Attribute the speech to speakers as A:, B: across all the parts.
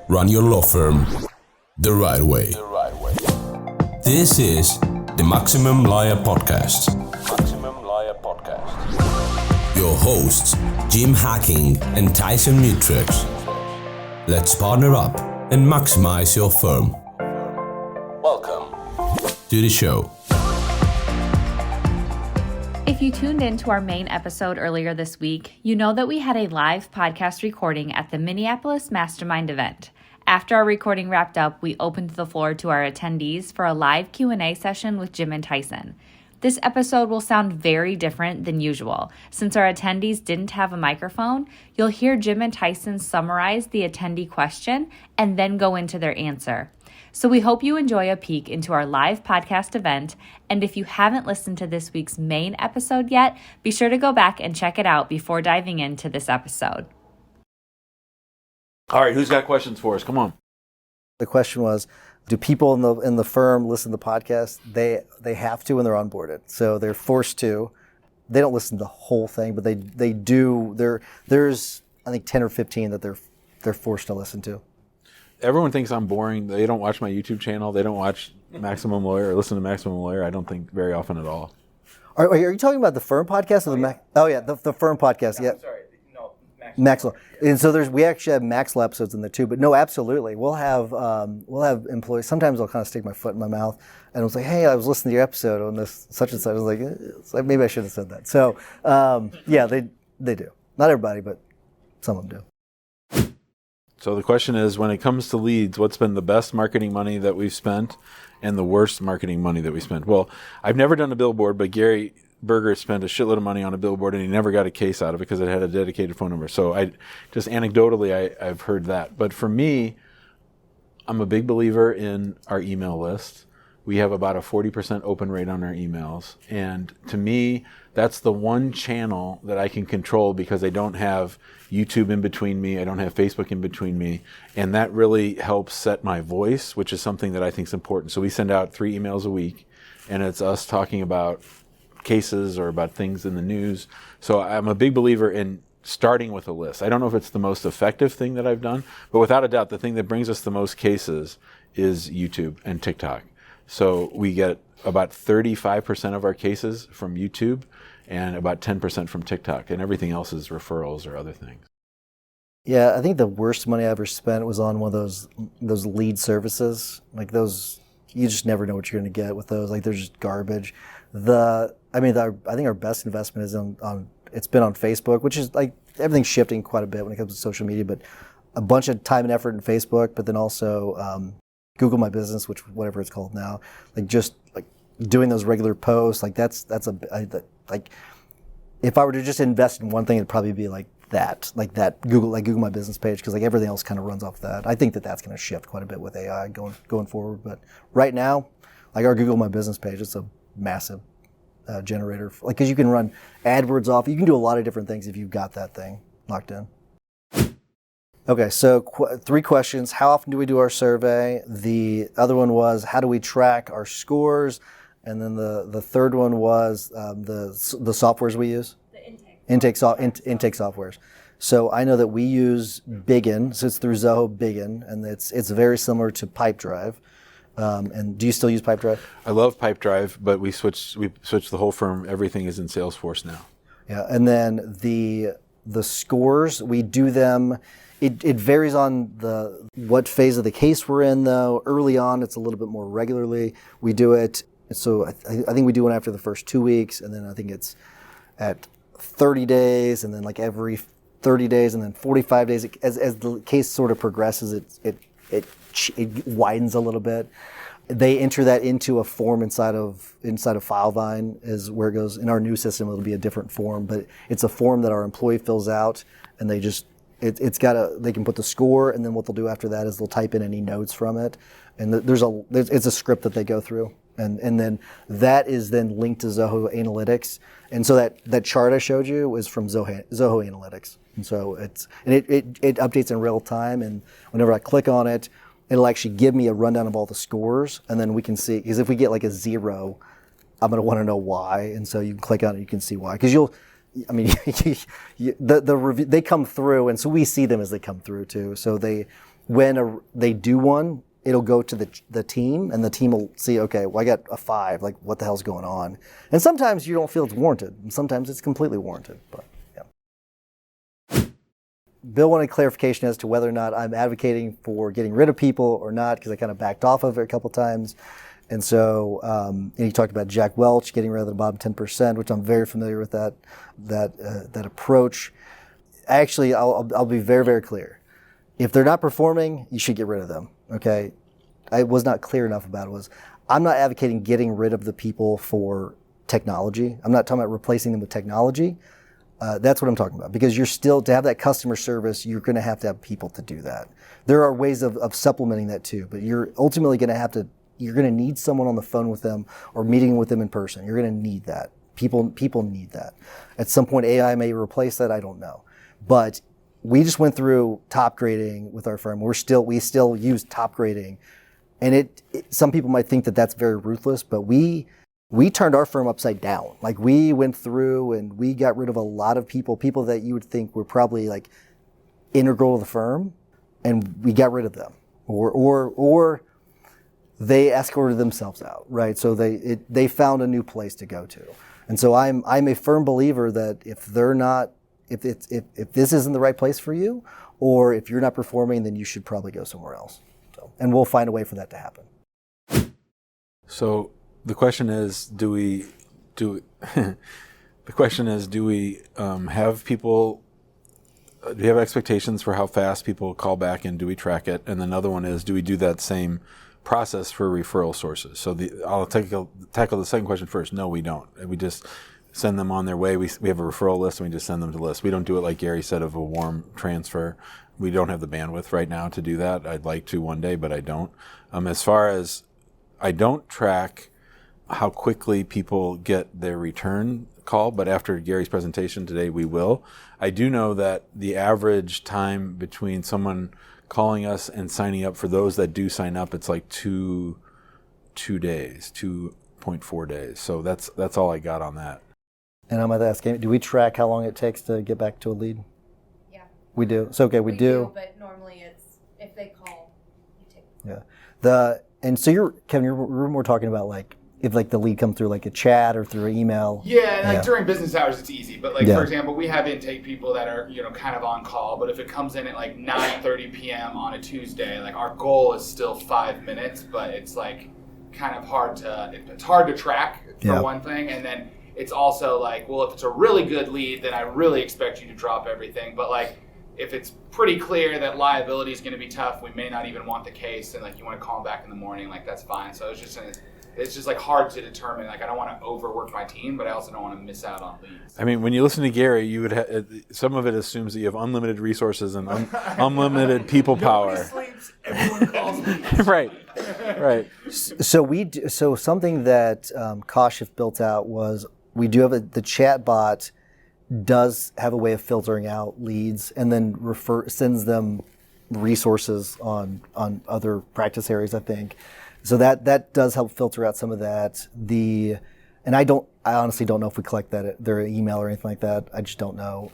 A: Run your law firm the right way. This is the Maximum Lawyer Podcast. Your hosts, Jim Hacking and Tyson Mutrux. Let's partner up and maximize your firm. Welcome to the show.
B: If you tuned in to our main episode earlier this week, you know that we had a live podcast recording at the Minneapolis Mastermind event. After our recording wrapped up, we opened the floor to our attendees for a live Q&A session with Jim and Tyson. This episode will sound very different than usual. Since our attendees didn't have a microphone, you'll hear Jim and Tyson summarize the attendee question and then go into their answer. So we hope you enjoy a peek into our live podcast event, and if you haven't listened to this week's main episode yet, be sure to go back and check it out before diving into this episode.
C: All right, who's got questions for us? Come on.
D: The question was, do people in the firm listen to the podcast? They have to when they're onboarded, so they're forced to. They don't listen to the whole thing, but they do. There's I think 10 or 15 that they're forced to listen to.
C: Everyone thinks I'm boring. They don't watch my YouTube channel. They don't watch Maximum Lawyer or listen to Maximum Lawyer. I don't think very often at all.
D: Are you talking about the firm podcast or the Max? Oh yeah, the firm podcast. No, yeah.
E: Sorry, no,
D: Maxwell. And so we actually have Maxwell episodes in there too. But no, absolutely, we'll have employees. Sometimes I'll kind of stick my foot in my mouth and I'll say, "Hey, I was listening to your episode on this such and such." I was like, it's like maybe I should have said that. So yeah, they do. Not everybody, but some of them do.
C: So the question is, when it comes to leads, what's been the best marketing money that we've spent and the worst marketing money that we spent? Well, I've never done a billboard, but Gary Berger spent a shitload of money on a billboard and he never got a case out of it because it had a dedicated phone number. So I've heard that. But for me, I'm a big believer in our email list. We have about a 40% open rate on our emails. And to me, that's the one channel that I can control because I don't have YouTube in between me. I don't have Facebook in between me. And that really helps set my voice, which is something that I think is important. So we send out 3 emails a week, and it's us talking about cases or about things in the news. So I'm a big believer in starting with a list. I don't know if it's the most effective thing that I've done, but without a doubt, the thing that brings us the most cases is YouTube and TikTok. So we get about 35% of our cases from YouTube and about 10% from TikTok, and everything else is referrals or other things.
D: Yeah, I think the worst money I ever spent was on one of those lead services. Like those, you just never know what you're going to get with those. Like they're just garbage. I think our best investment is on it's been on Facebook, which is like everything's shifting quite a bit when it comes to social media, but a bunch of time and effort in Facebook, but then also Google My Business, which whatever it's called now, like just like doing those regular posts, like that's like if I were to just invest in one thing, it'd probably be like that Google My Business page, because like everything else kind of runs off that. I think that's going to shift quite a bit with AI going forward, but right now, like our Google My Business page, it's a massive generator, like because you can run AdWords off, you can do a lot of different things if you've got that thing locked in. Okay, so 3 questions. How often do we do our survey? The other one was, how do we track our scores? And then the third one was the softwares we use.
B: The intake
D: softwares. So I know that we use Biggin, so it's through Zoho Biggin, and it's very similar to Pipedrive. And do you still use Pipedrive?
C: I love Pipedrive, but we switched the whole firm. Everything is in Salesforce now.
D: Yeah, and then the scores, we do them. It varies on what phase of the case we're in, though. Early on, it's a little bit more regularly. We do it. So I think we do one after the first 2 weeks, and then I think it's at 30 days, and then like every 30 days, and then 45 days. As the case sort of progresses, it widens a little bit. They enter that into a form inside of FileVine is where it goes. In our new system, it'll be a different form, but it's a form that our employee fills out, and they just they can put the score, and then what they'll do after that is they'll type in any notes from it, and it's a script that they go through, and then that is then linked to Zoho Analytics, and so that chart I showed you is from Zoho Analytics, and so it updates in real time, and whenever I click on it, it'll actually give me a rundown of all the scores, and then we can see, because if we get like a 0, I'm going to want to know why, and so you can click on it, you can see why, because the review, they come through, and so we see them as they come through too. So they do one, it'll go to the team, and the team will see, okay, well, I got a 5. Like, what the hell's going on? And sometimes you don't feel it's warranted. And sometimes it's completely warranted. But yeah. Bill wanted clarification as to whether or not I'm advocating for getting rid of people or not, because I kind of backed off of it a couple times. And so and he talked about Jack Welch getting rid of the bottom 10%, which I'm very familiar with that approach. Actually, I'll be very, very clear. If they're not performing, you should get rid of them. Okay, I was not clear enough about it. I'm not advocating getting rid of the people for technology. I'm not talking about replacing them with technology. That's what I'm talking about, because you're still, to have that customer service, you're going to have people to do that. There are ways of supplementing that too, but you're ultimately going to you're going to need someone on the phone with them or meeting with them in person. You're going to need that. People need that. At some point, AI may replace that. I don't know, but we just went through top grading with our firm. We still use top grading, and some people might think that that's very ruthless, but we turned our firm upside down. Like, we went through and we got rid of a lot of people that you would think were probably like integral to the firm, and we got rid of them, or they escorted themselves out, right? So they found a new place to go to. And so I'm a firm believer that if this isn't the right place for you, or if you're not performing, then you should probably go somewhere else. And we'll find a way for that to happen.
C: So the question is, do we have people? Do we have expectations for how fast people call back, and do we track it? And another one is, do we do that same process for referral sources? So I'll tackle the second question first. No, we don't. We just send them on their way. We have a referral list, and we just send them to the list. We don't do it like Gary said, of a warm transfer. We don't have the bandwidth right now to do that. I'd like to one day, but I don't. As far as, I don't track how quickly people get their return call, but after Gary's presentation today, we will. I do know that the average time between someone calling us and signing up, for those that do sign up, it's like 2 days, 2.4 days. So that's all I got on that.
D: And I'm going to ask, do we track how long it takes to get back to a lead?
E: Yeah.
D: We do. So, okay, we do.
E: But normally it's, if they call, you take
D: it. Yeah. And so Kevin, we're talking about like, if like the lead comes through like a chat or through an email.
F: Yeah, during business hours it's easy. But like, for example, we have intake people that are, kind of on call, but if it comes in at like 9:30 p.m. on a Tuesday, like our goal is still 5 minutes, but it's like kind of hard to track for one thing. And then it's also like, well, if it's a really good lead, then I really expect you to drop everything. But like, if it's pretty clear that liability is going to be tough, we may not even want the case, and like you want to call them back in the morning, like that's fine. So it's just like hard to determine. Like, I don't want to overwork my team, but I also don't want to miss out on leads.
C: I mean, when you listen to Gary, you would some of it assumes that you have unlimited resources and unlimited people power.
F: Nobody sleeps. Everyone calls me.
C: Right.
D: So something that Kashif built out was, we do have the chat bot does have a way of filtering out leads and then sends them resources on other practice areas, I think. So that does help filter out some of that. And I honestly don't know if we collect their email or anything like that. I just don't know.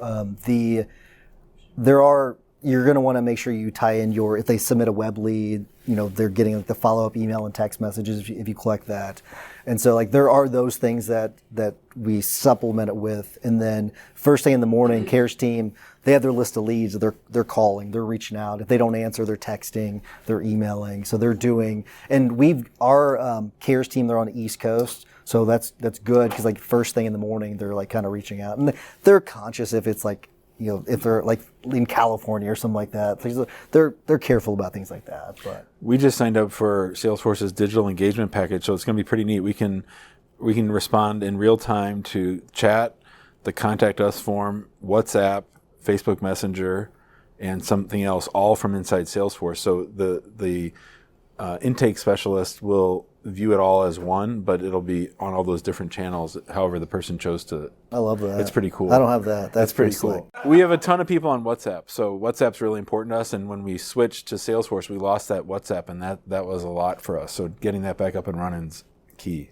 D: You're going to want to make sure you tie in if they submit a web lead, they're getting like the follow-up email and text messages if you collect that. And so like there are those things that we supplement it with. And then first thing in the morning, CARES team, they have their list of leads. They're calling, they're reaching out. If they don't answer, they're texting, they're emailing. So they're doing, and our CARES team, they're on the East Coast. So that's good, because like first thing in the morning, they're like kind of reaching out, and they're conscious if it's like, if they're like in California or something like that. They're careful about things like that. But
C: we just signed up for Salesforce's digital engagement package, so it's going to be pretty neat. We can respond in real time to chat, the contact us form, WhatsApp, Facebook Messenger, and something else, all from inside Salesforce. So the intake specialist will view it all as one, but it'll be on all those different channels, however the person chose to.
D: I love that.
C: It's pretty cool.
D: I don't have that. That's pretty cool.
C: We have a ton of people on WhatsApp, so WhatsApp's really important to us, and when we switched to Salesforce, we lost that WhatsApp, and that was a lot for us. So getting that back up and running is key.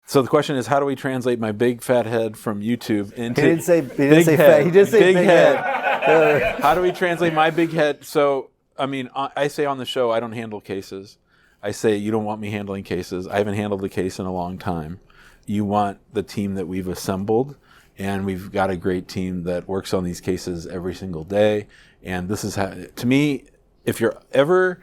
C: So the question is, how do we translate my big fat head from YouTube into...
D: He didn't say fat. He did say big head.
C: How do we translate my big head? So I mean, I say on the show, I don't handle cases. I say, you don't want me handling cases. I haven't handled a case in a long time. You want the team that we've assembled, and we've got a great team that works on these cases every single day. And this is how, to me, if you're ever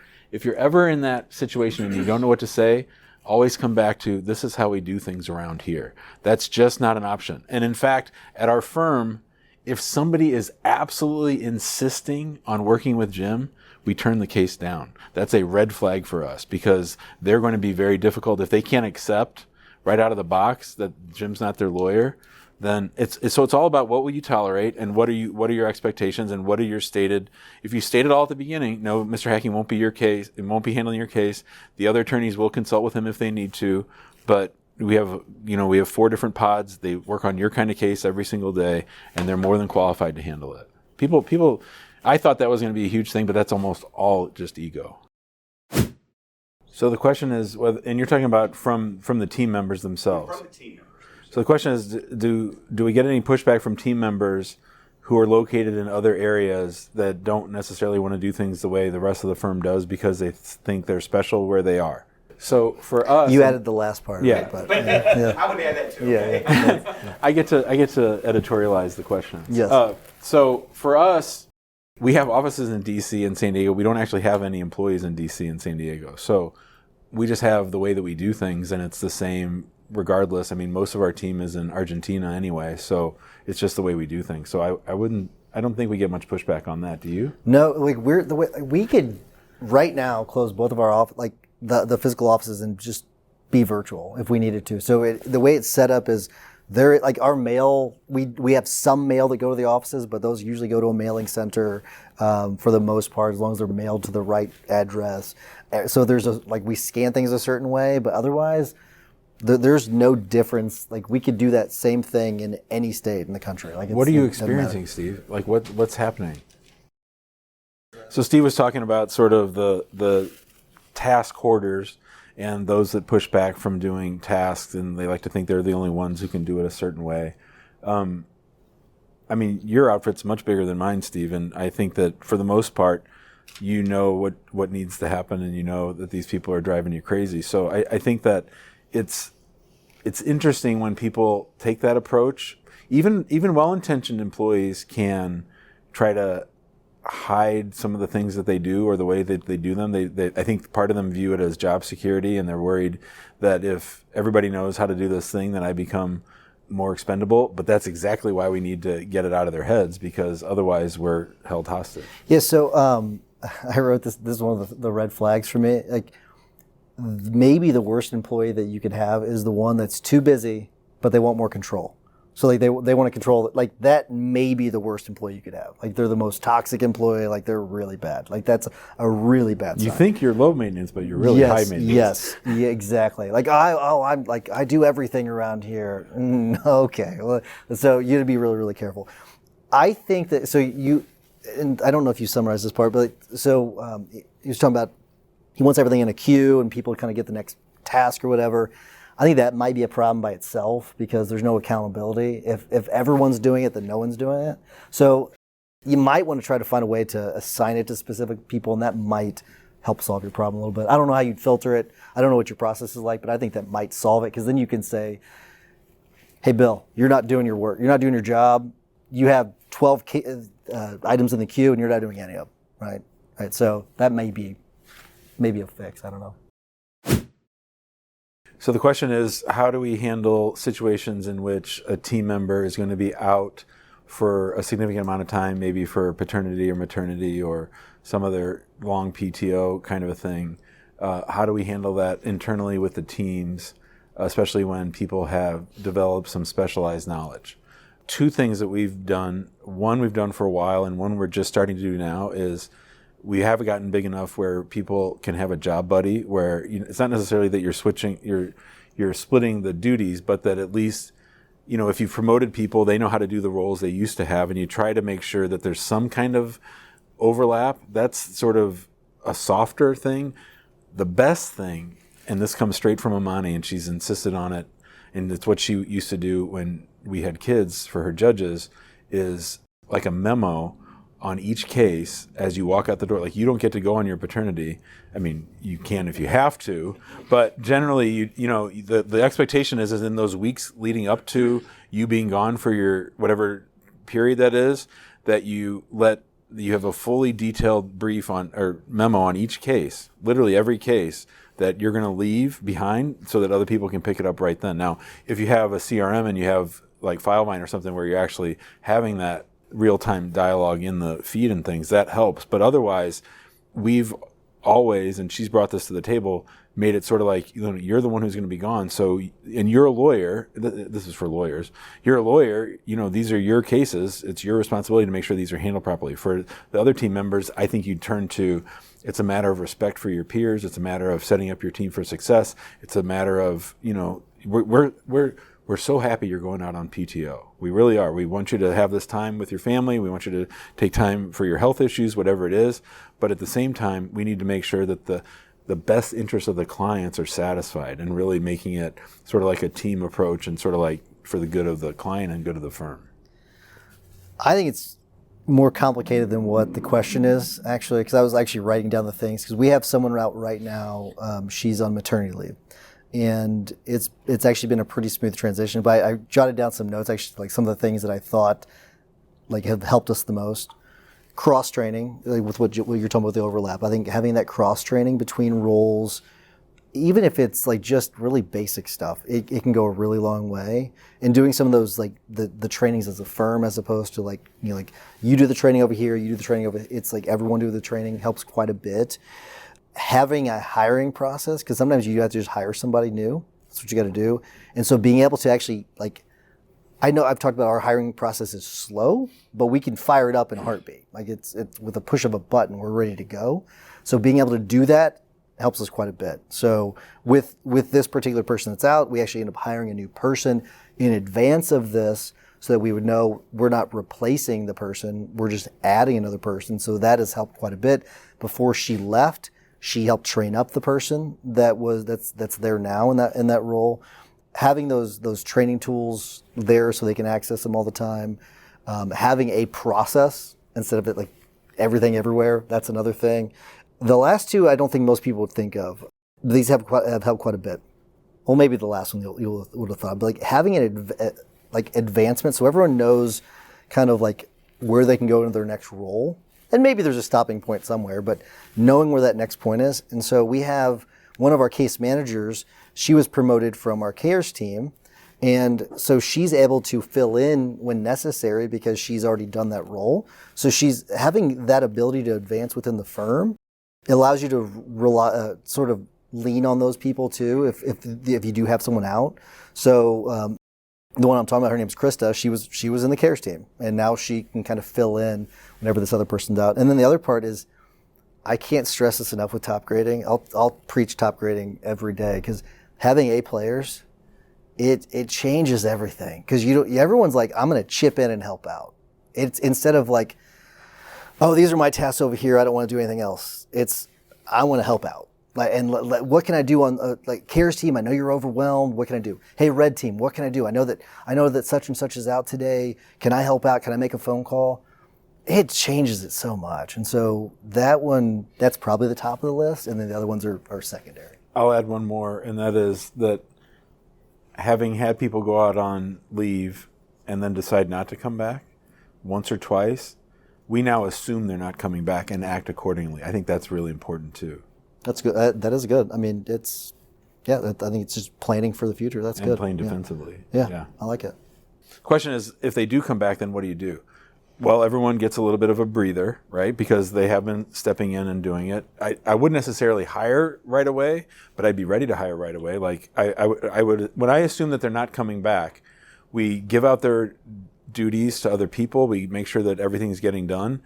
C: in that situation and you don't know what to say, always come back to, this is how we do things around here. That's just not an option. And in fact, at our firm, if somebody is absolutely insisting on working with Jim, we turn the case down. That's a red flag for us, because they're going to be very difficult. If they can't accept right out of the box that Jim's not their lawyer, then it's all about what will you tolerate, and what are your expectations, and what are your stated. If you state it all at the beginning, no, Mr. Hacking won't be your case. It won't be handling your case. The other attorneys will consult with him if they need to, but we have 4 different pods. They work on your kind of case every single day, and they're more than qualified to handle it. People, I thought that was going to be a huge thing, but that's almost all just ego. So the question is, and you're talking about from the team members themselves.
G: From the team members.
C: So the question is, do we get any pushback from team members who are located in other areas that don't necessarily want to do things the way the rest of the firm does because they think they're special where they are? So for us,
D: you added the last part.
C: Yeah,
D: but
G: I would add that too.
D: Yeah.
C: I get to editorialize the question.
D: Yes.
C: So for us, we have offices in DC and San Diego. We don't actually have any employees in DC and San Diego. So we just have the way that we do things, and it's the same regardless. I mean, most of our team is in Argentina anyway, so it's just the way we do things. So I don't think we get much pushback on that. Do you?
D: No, like we could right now close both of our the physical offices and just be virtual if we needed to. So the way it's set up is there, like our mail, we have some mail that go to the offices, but those usually go to a mailing center for the most part, as long as they're mailed to the right address. So we scan things a certain way, but otherwise there's no difference. Like we could do that same thing in any state in the country. Like
C: what are you experiencing, Steve? Like what's happening? So Steve was talking about sort of the task hoarders and those that push back from doing tasks, and they like to think they're the only ones who can do it a certain way. I mean, your outfit's much bigger than mine, Steve, and I think that for the most part, you know what needs to happen, and you know that these people are driving you crazy. So I think that it's interesting when people take that approach. Even well-intentioned employees can try to hide some of the things that they do or the way that they do them. I think part of them view it as job security, and they're worried that if everybody knows how to do this thing, then I become more expendable. But that's exactly why we need to get it out of their heads, because otherwise we're held hostage.
D: Yeah, so I wrote this is one of the red flags for me. Like maybe the worst employee that you could have is the one that's too busy, but they want more control. So like they want to control it. Like that may be the worst employee you could have. Like they're the most toxic employee. Like they're really bad. Like that's a really bad sign.
C: You think you're low maintenance, but you're really high maintenance.
D: Yes, yeah, exactly. Like I'm like I do everything around here. Okay, well, so you have to be really, really careful. I think that and I don't know if you summarized this part, but so he was talking about he wants everything in a queue and people kind of get the next task or whatever. I think that might be a problem by itself because there's no accountability. If everyone's doing it, then no one's doing it. So you might want to try to find a way to assign it to specific people, and that might help solve your problem a little bit. I don't know how you'd filter it. I don't know what your process is like, but I think that might solve it, because then you can say, hey, Bill, you're not doing your work. You're not doing your job. You have 12 items in the queue, and you're not doing any of them, right? So that may be a fix. I don't know.
C: So the question is, how do we handle situations in which a team member is going to be out for a significant amount of time, maybe for paternity or maternity or some other long PTO kind of a thing? How do we handle that internally with the teams, especially when people have developed some specialized knowledge? 2 things that we've done, one we've done for a while and one we're just starting to do now, is we haven't gotten big enough where people can have a job buddy, where it's not necessarily that you're splitting the duties, but that at least, if you've promoted people, they know how to do the roles they used to have, and you try to make sure that there's some kind of overlap. That's sort of a softer thing. The best thing, and this comes straight from Amani, and she's insisted on it, and it's what she used to do when we had kids for her judges, is like a memo on each case as you walk out the door. Like, you don't get to go on your paternity. I mean, you can if you have to, but generally, the expectation is in those weeks leading up to you being gone for your whatever period that is, that you have a fully detailed brief or memo on each case, literally every case that you're going to leave behind so that other people can pick it up right then. Now, if you have a CRM and you have like FileMine or something where you're actually having that real-time dialogue in the feed and things, that helps. But otherwise, we've always, and she's brought this to the table, made it sort of like, you're the one who's going to be gone. So, and you're a lawyer. This is for lawyers. You're a lawyer. These are your cases. It's your responsibility to make sure these are handled properly. For the other team members, I think you turn to, it's a matter of respect for your peers. It's a matter of setting up your team for success. It's a matter of, we're so happy you're going out on PTO. We really are. We want you to have this time with your family. We want you to take time for your health issues, whatever it is. But at the same time, we need to make sure that the best interests of the clients are satisfied, and really making it sort of like a team approach and sort of like for the good of the client and good of the firm.
D: I think it's more complicated than what the question is, actually, because I was actually writing down the things, because we have someone out right now, she's on maternity leave. And it's actually been a pretty smooth transition. But I jotted down some notes, actually, like some of the things that I thought like have helped us the most. Cross training, like with what you're talking about, the overlap. I think having that cross training between roles, even if it's like just really basic stuff, it can go a really long way. And doing some of those like the trainings as a firm, as opposed to like you do the training over here, you do the training over. It's like everyone do the training helps quite a bit. Having a hiring process, because sometimes you have to just hire somebody new. That's what you got to do. And so being able to actually, like, I know I've talked about our hiring process is slow, but we can fire it up in a heartbeat. Like it's with a push of a button, we're ready to go. So being able to do that helps us quite a bit. So with this particular person that's out, we actually end up hiring a new person in advance of this, so that we would know we're not replacing the person, we're just adding another person. So that has helped quite a bit. Before she left, she helped train up the person that's there now in that role. Having those training tools there so they can access them all the time. Having a process instead of it like everything everywhere. That's another thing. The last two, I don't think most people would think of. These have helped quite a bit. Well, maybe the last one you would have thought, but like having like advancement, so everyone knows kind of like where they can go into their next role. And maybe there's a stopping point somewhere, but knowing where that next point is. And so we have one of our case managers, she was promoted from our cares team. And so she's able to fill in when necessary because she's already done that role. So she's having that ability to advance within the firm. It allows you to rely, sort of lean on those people too, if you do have someone out. So the one I'm talking about, her name's Krista. She was in the cares team, and now she can kind of fill in whenever this other person's out. And then the other part is, I can't stress this enough with top grading. I'll preach top grading every day, because having A players, it changes everything. Because everyone's like, I'm going to chip in and help out. It's instead of like, oh, these are my tasks over here, I don't want to do anything else. It's, I want to help out. And what can I do on like cares team? I know you're overwhelmed. What can I do? Hey, red team, what can I do? I know that such and such is out today. Can I help out? Can I make a phone call? It changes it so much. And so that's probably the top of the list. And then the other ones are secondary.
C: I'll add one more, and that is that having had people go out on leave and then decide not to come back once or twice, we now assume they're not coming back and act accordingly. I think that's really important too.
D: That's good. That is good. I mean, I think it's just planning for the future. That's good.
C: And playing defensively.
D: Yeah, I like it.
C: Question is, if they do come back, then what do you do? Well, everyone gets a little bit of a breather, right? Because they have been stepping in and doing it. I wouldn't necessarily hire right away, but I'd be ready to hire right away. Like I would, when I assume that they're not coming back, we give out their duties to other people. We make sure that everything's getting done.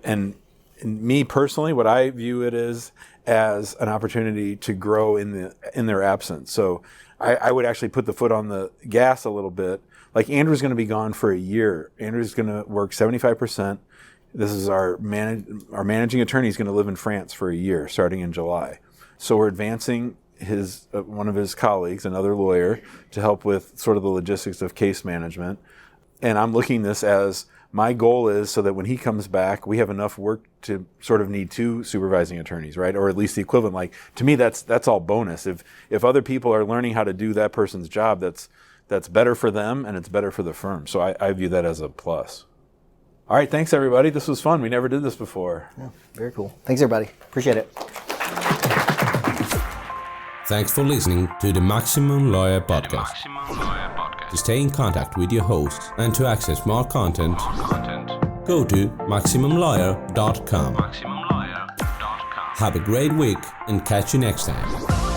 C: And me personally, what I view it is as an opportunity to grow in their absence. So I would actually put the foot on the gas a little bit. Like, Andrew's going to be gone for a year. Andrew's going to work 75%. This is our managing attorney. He's going to live in France for a year, starting in July. So we're advancing one of his colleagues, another lawyer, to help with sort of the logistics of case management. And I'm looking this as My goal is so that when he comes back, we have enough work to sort of need 2 supervising attorneys, right? Or at least the equivalent. Like, to me, that's all bonus. If other people are learning how to do that person's job, that's better for them and it's better for the firm. So I view that as a plus. All right, thanks everybody. This was fun. We never did this before.
D: Yeah, very cool. Thanks everybody. Appreciate it.
A: Thanks for listening to the Maximum Lawyer Podcast. To stay in contact with your host and to access more content, go to MaximumLawyer.com. Have a great week and catch you next time.